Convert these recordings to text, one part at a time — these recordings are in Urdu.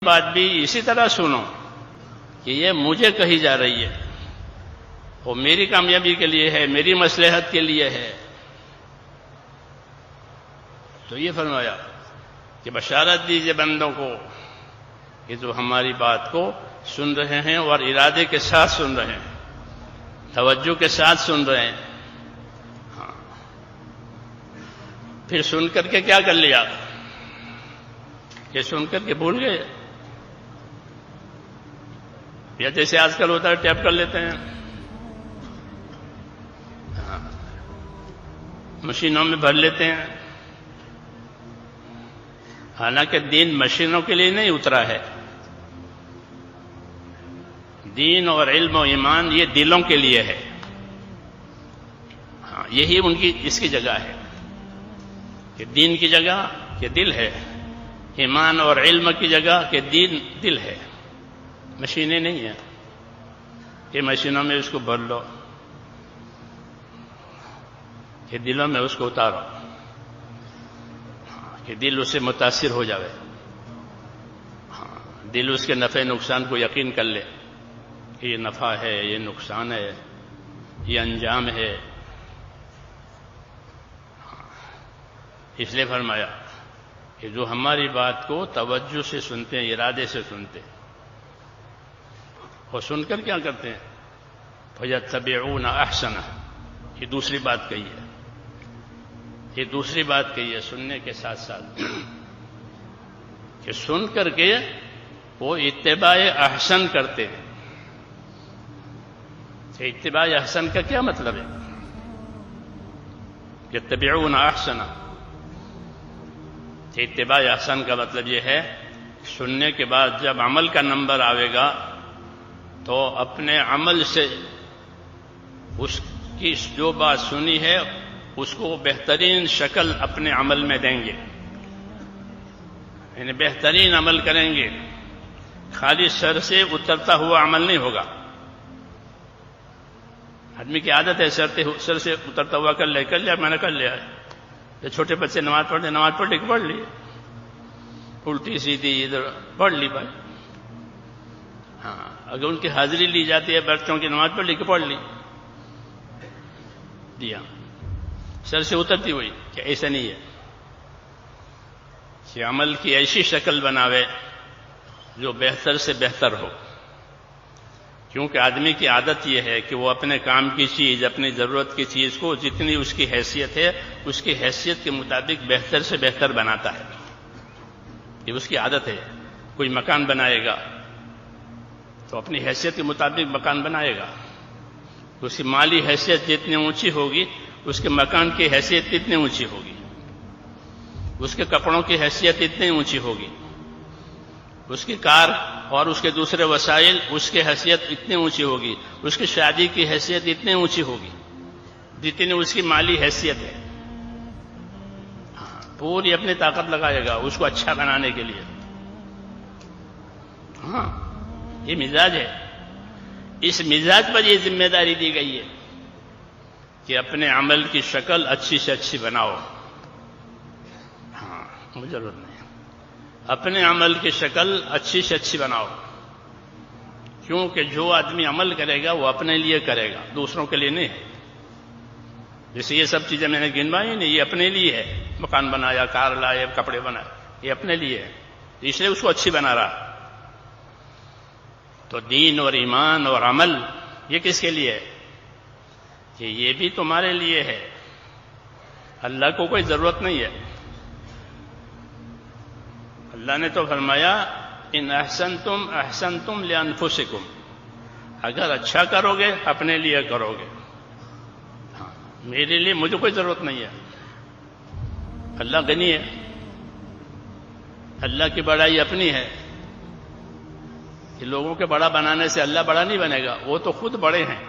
بات بھی اسی طرح سنو کہ یہ مجھے کہی جا رہی ہے، وہ میری کامیابی کے لیے ہے، میری مصلحت کے لیے ہے۔ تو یہ فرمایا کہ بشارت دیجئے بندوں کو کہ جو ہماری بات کو سن رہے ہیں اور ارادے کے ساتھ سن رہے ہیں، توجہ کے ساتھ سن رہے ہیں۔ ہاں، پھر سن کر کے کیا کر لیا کہ سن کر کے بھول گئے، یا جیسے آج کل ہوتا ہے ٹیپ کر لیتے ہیں، مشینوں میں بھر لیتے ہیں۔ حالانکہ دین مشینوں کے لیے نہیں اترا ہے، دین اور علم و ایمان یہ دلوں کے لیے ہے۔ ہاں، یہی ان کی اس کی جگہ ہے کہ دین کی جگہ کہ دل ہے، ایمان اور علم کی جگہ کہ دین دل ہے، مشینیں نہیں ہیں کہ مشینوں میں اس کو بھر لو، کہ دلوں میں اس کو اتارو کہ دل اس سے متاثر ہو جاوے، دل اس کے نفع نقصان کو یقین کر لے کہ یہ نفع ہے، یہ نقصان ہے، یہ انجام ہے۔ اس لیے فرمایا کہ جو ہماری بات کو توجہ سے سنتے ہیں، ارادے سے سنتے ہیں، اور سن کر کیا کرتے ہیں، فَيَتَّبِعُونَ أَحْسَنَهُ۔ یہ دوسری بات کہی ہے، یہ دوسری بات کہی ہے سننے کے ساتھ ساتھ کہ سن کر کے وہ اتباع احسن کرتے ہیں۔ کہ اتباع احسن کا کیا مطلب ہے؟ یتبعون احسن، اتباع احسن کا مطلب یہ ہے سننے کے بعد جب عمل کا نمبر آئے گا تو اپنے عمل سے اس کی جو بات سنی ہے اس کو بہترین شکل اپنے عمل میں دیں گے، یعنی بہترین عمل کریں گے، خالی سر سے اترتا ہوا عمل نہیں ہوگا۔ آدمی کی عادت ہے سر سے اترتا ہوا کر لیا میں نے کر لیا ہے۔ یہ چھوٹے بچے نماز پڑھ لی کہ پڑھ لی، الٹی سیدھی ادھر پڑھ لی بھائی۔ ہاں، اگر ان کی حاضری لی جاتی ہے بچوں کی نماز پڑھ لی کہ پڑھ لی، جی ہاں، سر سے اترتی ہوئی، کہ ایسا نہیں ہے کہ عمل کی ایسی شکل بناوے جو بہتر سے بہتر ہو، کیونکہ آدمی کی عادت یہ ہے کہ وہ اپنے کام کی چیز، اپنی ضرورت کی چیز کو جتنی اس کی حیثیت ہے اس کی حیثیت کے مطابق بہتر سے بہتر بناتا ہے، یہ اس کی عادت ہے۔ کوئی مکان بنائے گا تو اپنی حیثیت کے مطابق مکان بنائے گا، اس کی مالی حیثیت جتنی اونچی ہوگی اس کے مکان کی حیثیت اتنی اونچی ہوگی، اس کے کپڑوں کی حیثیت اتنی اونچی ہوگی، اس کی کار اور اس کے دوسرے وسائل اس کی حیثیت اتنی اونچی ہوگی، اس کی شادی کی حیثیت اتنی اونچی ہوگی جتنی اس کی مالی حیثیت ہے۔ پوری اپنی طاقت لگائے گا اس کو اچھا بنانے کے لیے۔ ہاں، یہ مزاج ہے، اس مزاج پر یہ ذمہ داری دی گئی ہے کہ اپنے عمل کی شکل اچھی سے اچھی بناؤ۔ ہاں، مجھے ضرورت نہیں، اپنے عمل کی شکل اچھی سے اچھی بناؤ، کیونکہ جو آدمی عمل کرے گا وہ اپنے لیے کرے گا، دوسروں کے لیے نہیں ہے۔ جیسے یہ سب چیزیں میں نے گنوائی نہیں، یہ اپنے لیے ہے، مکان بنایا، کار لائے، کپڑے بنائے، یہ اپنے لیے ہے، اس لیے اس کو اچھی بنا رہا۔ تو دین اور ایمان اور عمل یہ کس کے لیے ہے؟ کہ یہ بھی تمہارے لیے ہے، اللہ کو کوئی ضرورت نہیں ہے۔ اللہ نے تو فرمایا ان احسنتم احسنتم لانفسکم، اگر اچھا کرو گے اپنے لیے کرو گے، ہاں، میرے لیے مجھے کوئی ضرورت نہیں ہے۔ اللہ غنی ہے، اللہ کی بڑائی اپنی ہے کہ لوگوں کے بڑا بنانے سے اللہ بڑا نہیں بنے گا، وہ تو خود بڑے ہیں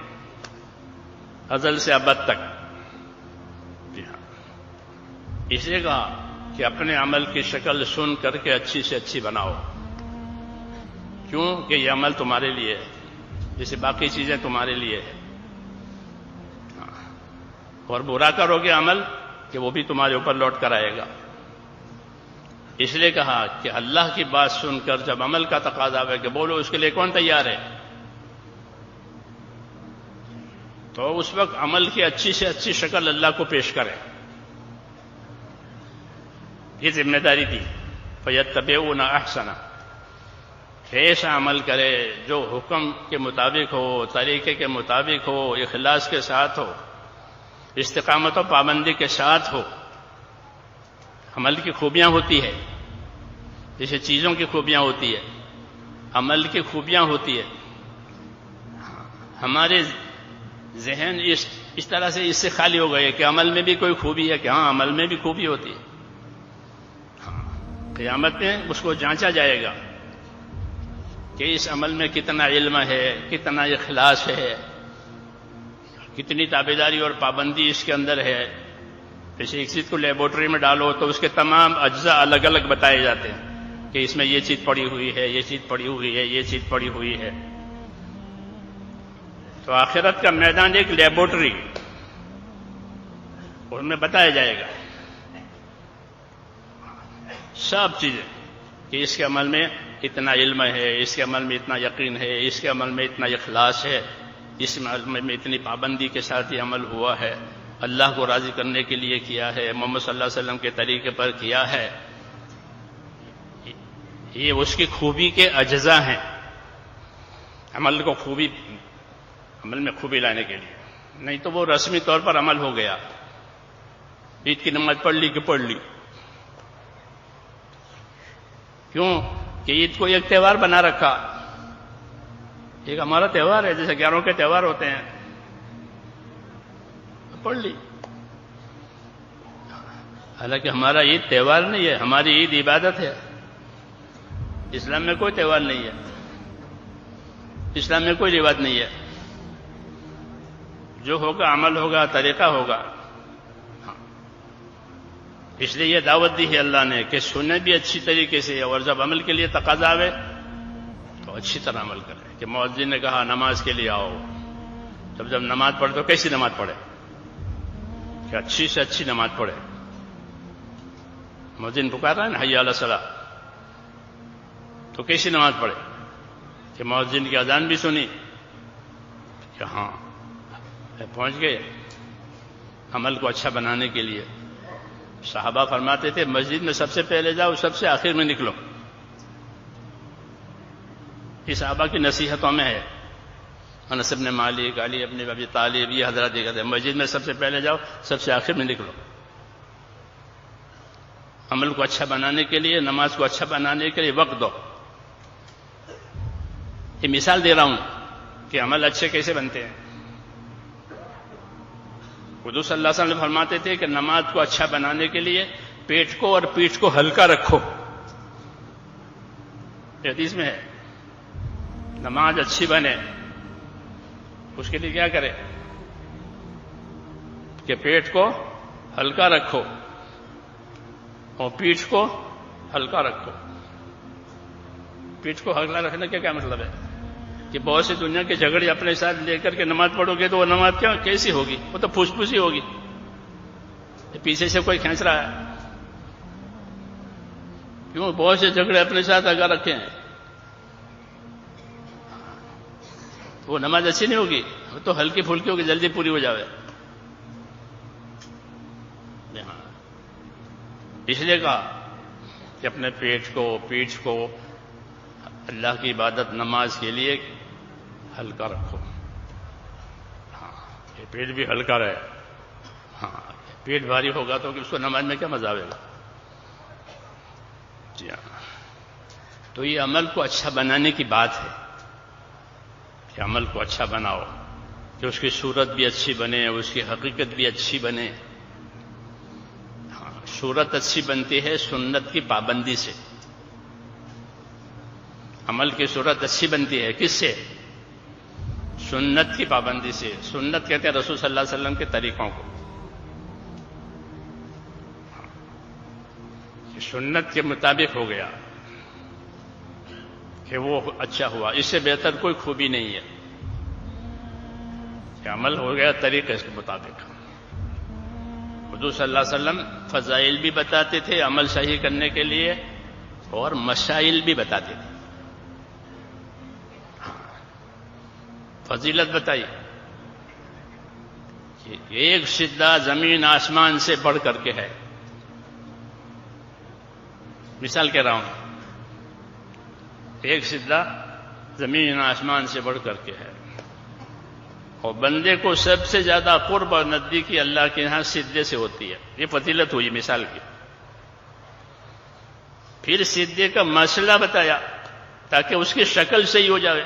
ازل سے ابد تک۔ جی ہاں، اس لیے کہا کہ اپنے عمل کی شکل سن کر کے اچھی سے اچھی بناؤ، کیوں کہ یہ عمل تمہارے لیے ہے، جیسے باقی چیزیں تمہارے لیے ہے۔ اور برا کرو گے عمل کہ وہ بھی تمہارے اوپر لوٹ کر آئے گا۔ اس لیے کہا کہ اللہ کی بات سن کر جب عمل کا تقاضا ہے کہ بولو اس کے لیے کون تیار ہے، تو اس وقت عمل کی اچھی سے اچھی شکل اللہ کو پیش کرے. یہ ذمہ داری دی. فَيَتَّبِعُونَ أَحْسَنَ، ایسا عمل کرے جو حکم کے مطابق ہو، طریقے کے مطابق ہو، اخلاص کے ساتھ ہو، استقامت و پابندی کے ساتھ ہو. عمل کی خوبیاں ہوتی ہے، جیسے چیزوں کی خوبیاں ہوتی ہے، عمل کی خوبیاں ہوتی ہے. ہمارے ذہن اس طرح سے اس سے خالی ہو گئے کہ عمل میں بھی کوئی خوبی ہے، کہ ہاں عمل میں بھی خوبی ہوتی ہے. قیامت میں اس کو جانچا جائے گا کہ اس عمل میں کتنا علم ہے، کتنا اخلاص ہے، کتنی تابعداری اور پابندی اس کے اندر ہے. جیسے ایک چیز کو لیبورٹری میں ڈالو تو اس کے تمام اجزاء الگ الگ بتائے جاتے ہیں کہ اس میں یہ چیز پڑی ہوئی ہے، یہ چیز پڑی ہوئی ہے، یہ چیز پڑی ہوئی ہے. تو آخرت کا میدان ایک لیبورٹری، اس میں بتایا جائے گا سب چیزیں کہ اس کے عمل میں اتنا علم ہے، اس کے عمل میں اتنا یقین ہے، اس کے عمل میں اتنا اخلاص ہے، اس عمل میں اتنی پابندی کے ساتھ یہ عمل ہوا ہے، اللہ کو راضی کرنے کے لیے کیا ہے، محمد صلی اللہ علیہ وسلم کے طریقے پر کیا ہے. یہ اس کی خوبی کے اجزاء ہیں. عمل کو خوبی، عمل میں خوبی لانے کے لیے، نہیں تو وہ رسمی طور پر عمل ہو گیا. عید کی نماز پڑھ لی کہ پڑھ لی. کیوں کہ عید کو ایک تہوار بنا رکھا، ایک ہمارا تہوار ہے جیسے گیاروں کے تہوار ہوتے ہیں، پڑھ لی. حالانکہ ہمارا عید تہوار نہیں ہے، ہماری عید عبادت ہے. اسلام میں کوئی تہوار نہیں ہے، اسلام میں کوئی روایت نہیں ہے. جو ہوگا عمل ہوگا، طریقہ ہوگا. اس لیے یہ دعوت دی ہے اللہ نے کہ سنیں بھی اچھی طریقے سے، اور جب عمل کے لیے تقاضا آئے تو اچھی طرح عمل کریں. کہ مؤذن نے کہا نماز کے لیے آؤ، جب نماز پڑھے تو کیسی نماز پڑھے؟ کہ اچھی سے اچھی نماز پڑھے. مؤذن پکار رہا ہے نا حی علی الصلاۃ، تو کیسی نماز پڑھے؟ کہ مؤذن کی اذان بھی سنی کہ ہاں پہنچ گئے. عمل کو اچھا بنانے کے لیے صحابہ فرماتے تھے مسجد میں سب سے پہلے جاؤ، سب سے آخر میں نکلو. یہ صحابہ کی نصیحتوں میں ہے. انس بن مالک، علی بن ابی طالب، یہ حضرات یہ کہتے ہیں مسجد میں سب سے پہلے جاؤ، سب سے آخر میں نکلو. عمل کو اچھا بنانے کے لیے، نماز کو اچھا بنانے کے لیے وقت دو. یہ مثال دے رہا ہوں کہ عمل اچھے کیسے بنتے ہیں. حضور صلی اللہ علیہ وسلم فرماتے تھے کہ نماز کو اچھا بنانے کے لیے پیٹ کو اور پیٹھ کو ہلکا رکھو. حدیث میں ہے نماز اچھی بنے اس کے لیے کیا کرے کہ پیٹ کو ہلکا رکھو اور پیٹھ کو ہلکا رکھو. پیٹھ کو ہلکا رکھنے کا کیا مطلب ہے کہ بہت سی دنیا کے جھگڑے اپنے ساتھ لے کر کے نماز پڑھو گے تو وہ نماز کیسی ہوگی؟ وہ تو پھوس پھوسی ہوگی. پیچھے سے کوئی کھینچ رہا ہے. کیوں؟ بہت سے جھگڑے اپنے ساتھ لگا رکھے ہیں. وہ نماز اچھی نہیں ہوگی، وہ تو ہلکی پھلکی ہوگی، جلدی پوری ہو جاوے. اس لیے کہا کہ اپنے پیٹ کو، پیٹھ کو اللہ کی عبادت نماز کے لیے ہلکا رکھو. ہاں یہ پیٹ بھی ہلکا رہے. ہاں پیٹ بھاری ہوگا تو اس کو نماز میں کیا مزہ آئے گا. جی ہاں، تو یہ عمل کو اچھا بنانے کی بات ہے کہ عمل کو اچھا بناؤ کہ اس کی صورت بھی اچھی بنے، اس کی حقیقت بھی اچھی بنے. ہاں صورت اچھی بنتی ہے سنت کی پابندی سے. عمل کی صورت اچھی بنتی ہے کس سے؟ سنت کی پابندی سے. سنت کہتے ہیں رسول صلی اللہ علیہ وسلم کے طریقوں کو. سنت کے مطابق ہو گیا کہ وہ اچھا ہوا. اس سے بہتر کوئی خوبی نہیں ہے کہ عمل ہو گیا طریقے کے مطابق. حضور صلی اللہ علیہ وسلم فضائل بھی بتاتے تھے عمل صحیح کرنے کے لیے، اور مسائل بھی بتاتے تھے. فضیلت بتائی کہ ایک سجدہ زمین آسمان سے بڑھ کر کے ہے. مثال کہہ رہا ہوں، ایک سجدہ زمین آسمان سے بڑھ کر کے ہے، اور بندے کو سب سے زیادہ قرب اور نزدیکی اللہ کے یہاں سجدے سے ہوتی ہے. یہ فضیلت ہوئی مثال کی. پھر سجدے کا مسئلہ بتایا تاکہ اس کی شکل صحیح ہو جائے.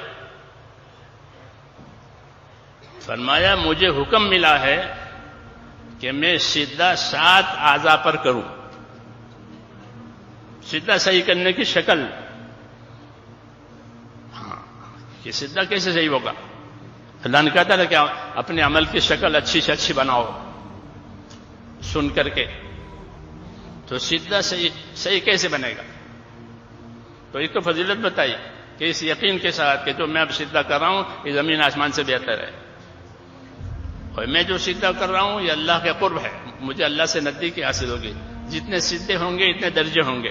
فرمایا مجھے حکم ملا ہے کہ میں سجدہ 7 اعضاء پر کروں. سجدہ صحیح کرنے کی شکل، یہ سجدہ کیسے صحیح ہوگا؟ اللہ نے کہتا تھا کہ اپنے عمل کی شکل اچھی سے اچھی بناؤ سن کر کے. تو سجدہ صحیح کیسے بنے گا؟ تو ایک تو فضیلت بتائی کہ اس یقین کے ساتھ کہ جو میں اب سجدہ کر رہا ہوں یہ زمین آسمان سے بہتر ہے، اور میں جو سجدہ کر رہا ہوں یہ اللہ کے قرب ہے، مجھے اللہ سے نزدیکی حاصل ہوگی. جتنے سجدے ہوں گے اتنے درجے ہوں گے.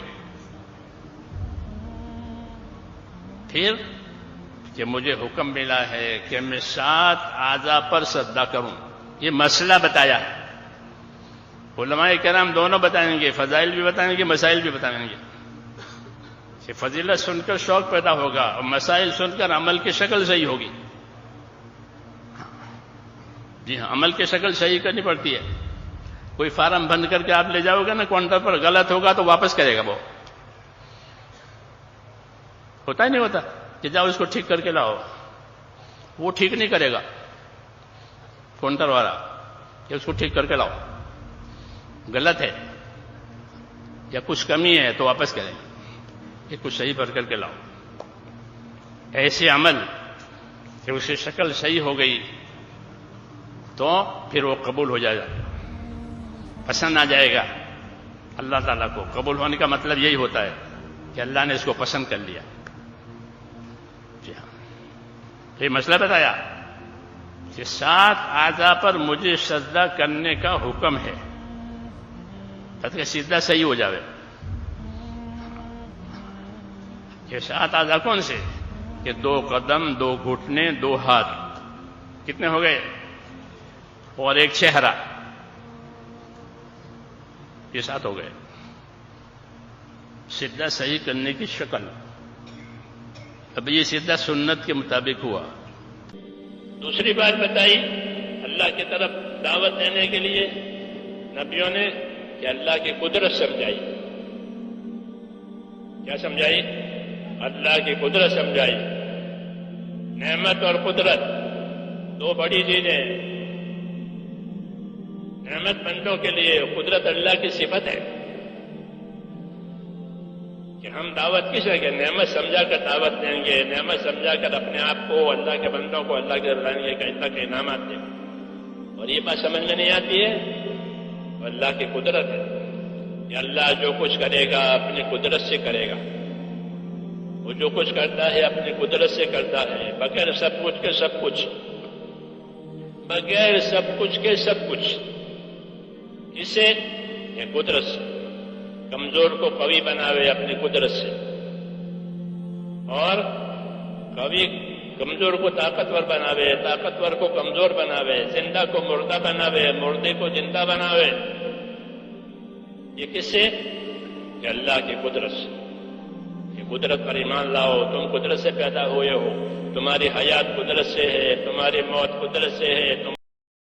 پھر کہ مجھے حکم ملا ہے کہ میں 7 اعضاء پر سجدہ کروں. یہ مسئلہ بتایا ہے. علماء کرام دونوں بتائیں گے، فضائل بھی بتائیں گے، مسائل بھی بتائیں گے. کہ فضیلت سن کر شوق پیدا ہوگا اور مسائل سن کر عمل کی شکل صحیح ہوگی. جی ہاں، عمل کی شکل صحیح کرنی پڑتی ہے. کوئی فارم بند کر کے آپ لے جاؤ گے نا کاؤنٹر پر، غلط ہوگا تو واپس کرے گا. وہ ہوتا ہی نہیں ہوتا کہ جاؤ اس کو ٹھیک کر کے لاؤ. وہ ٹھیک نہیں کرے گا کاؤنٹر والا کہ اس کو ٹھیک کر کے لاؤ، غلط ہے یا کچھ کمی ہے تو واپس کریں گے، یہ کچھ صحیح بھر کر کے لاؤ. ایسے عمل کہ اس کی شکل صحیح ہو گئی تو پھر وہ قبول ہو جائے گا، پسند آ جائے گا اللہ تعالیٰ کو. قبول ہونے کا مطلب یہی ہوتا ہے کہ اللہ نے اس کو پسند کر لیا. جی ہاں، یہ مسئلہ بتایا کہ 7 اعضاء پر مجھے سجدہ کرنے کا حکم ہے تاکہ سجدہ صحیح ہو جائے. یہ 7 اعضاء کون سے؟ کہ 2 قدم، 2 گھٹنے، 2 ہاتھ. کتنے ہو گئے؟ اور 1 چہرہ. یہ 7 ہو گئے. سجدہ صحیح کرنے کی شکل. اب یہ سجدہ سنت کے مطابق ہوا. دوسری بات بتائی اللہ کی طرف دعوت دینے کے لیے نبیوں نے کہ اللہ کی قدرت سمجھائی. کیا سمجھائی؟ اللہ کی قدرت سمجھائی. نعمت اور قدرت 2 بڑی چیزیں. نعمت بندوں کے لیے، قدرت اللہ کی صفت ہے. کہ ہم دعوت کس ہے کہ نعمت سمجھا کر دعوت دیں گے، نعمت سمجھا کر اپنے آپ کو، اللہ کے بندوں کو اللہ کے رضائیں کا اللہ کے انعامات دیں. اور یہ بات سمجھ میں نہیں آتی ہے، اللہ کی قدرت ہے کہ اللہ جو کچھ کرے گا اپنی قدرت سے کرے گا. وہ جو کچھ کرتا ہے اپنی قدرت سے کرتا ہے، بغیر سب کچھ کے سب کچھ، بغیر سب کچھ کے سب کچھ. اسے یہ قدرت سے کمزور کو قوی بناوے اپنی قدرت سے، اور قوی کمزور کو طاقتور بناوے، طاقتور کو کمزور بناوے، زندہ کو مردہ بناوے، مردے کو زندہ بناوے. یہ کس سے؟ کہ اللہ کی قدرت سے. یہ قدرت پر ایمان لاؤ. تم قدرت سے پیدا ہوئے ہو، تمہاری حیات قدرت سے ہے، تمہاری موت قدرت سے ہے.